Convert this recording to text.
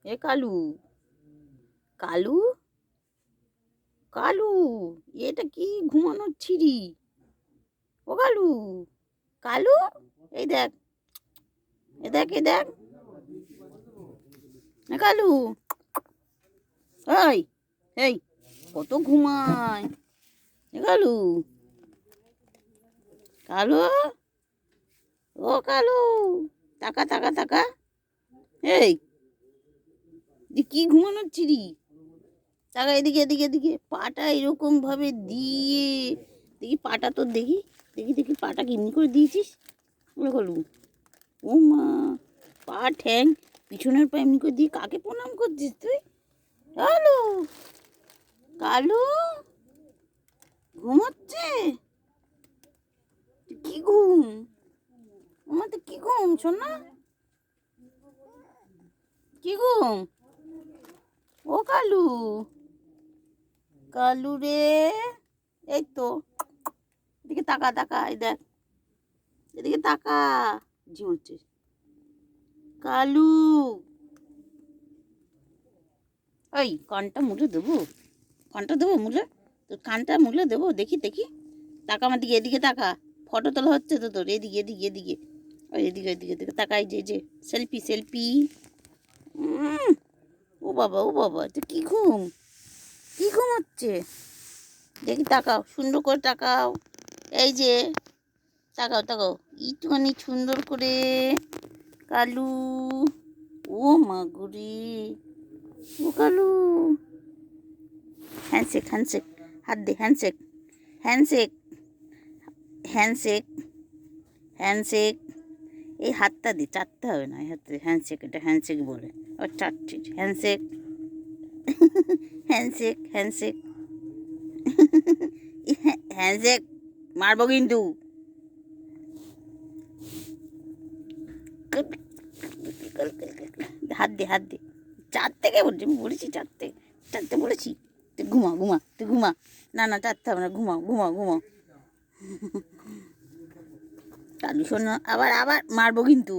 এ কালু, কালু, কালু, এটা কি ঘুমানোর ছিরি? ও কালু, কালু, এই দেখ, এ দেখ, এ দেখ, এ কালু, এই, এই, কত ঘুমায়? এ কালু, কালু, ও কালু, তাকা, তাকা, তাকা, এই, কি ঘুমানোর ছিরি? তাকা এদিকে, এদিকে, এদিকে, পাটা এরকম ভাবে দিয়ে, দেখি পাটা তোর দেখি, দেখি, দেখি পাটা কেমনি করে দিয়েছিস? ওরে কালু, ও মা, পা ঠ্যাং পিছনের পা এমনি করে দিয়ে কাকে প্রণাম করছিস তুই? কালু, কালু, ঘুমাচ্ছে? কি ঘুম? আমার তো কি ঘুম শোনা? কি ঘুম? ও কালু, কালু রে, এই তো, এদিকে তাকা, তাকা, এই দেখ, এদিকে তাকা, ঝিমুচ্ছে। কালু, ওই কানটা মুলে দেবো, কানটা দেবো মুলে, তোর কানটা মুলে দেবো, দেখি, দেখি, তাকা আমার দিকে, এদিকে তাকা, ফটো তোলা হচ্ছে তো তোর, এদিকে, এদিকে, এদিকে, ওই এদিকে, এদিকে, এদিকে তাকাই, যে সেলফি, সেলফি। ও বাবা, ও বাবা, এটা কি ঘুম? কি ঘুম হচ্ছে? দেখি তাকাও, সুন্দর করে তাকাও, এই যে, তাকাও, তাকাও, একটুখানি সুন্দর করে। কালু, ও মা গুরি, ও কালু, হ্যান্ডশেক, হ্যান্ডশেক, হাত দে, হ্যান্ডশেক, হ্যান্ডশেক, হ্যান্ডশেক, হ্যান্ডশেক, এই হাতটা দি, চাটতে হবে না, এই হাতে হ্যান্ডশেক, এটা হ্যান্ডশেক বলে। ও চাটছি, হ্যান্ডশেক, হ্যান্ডশেক, হ্যান্ডশেক, হ্যান্ডশেক, মারবো কিন্তু। হাত দে, হাত দে, চারটে কে বলছি, আমি বলেছি চারটে, চারটে বলেছি। তুই ঘুমা, ঘুমা, তুই ঘুমা, না না চারটে হবে না, ঘুমাও, ঘুমাও, ঘুমাও। কালু শোনো, আবার আবার মারবো কিন্তু।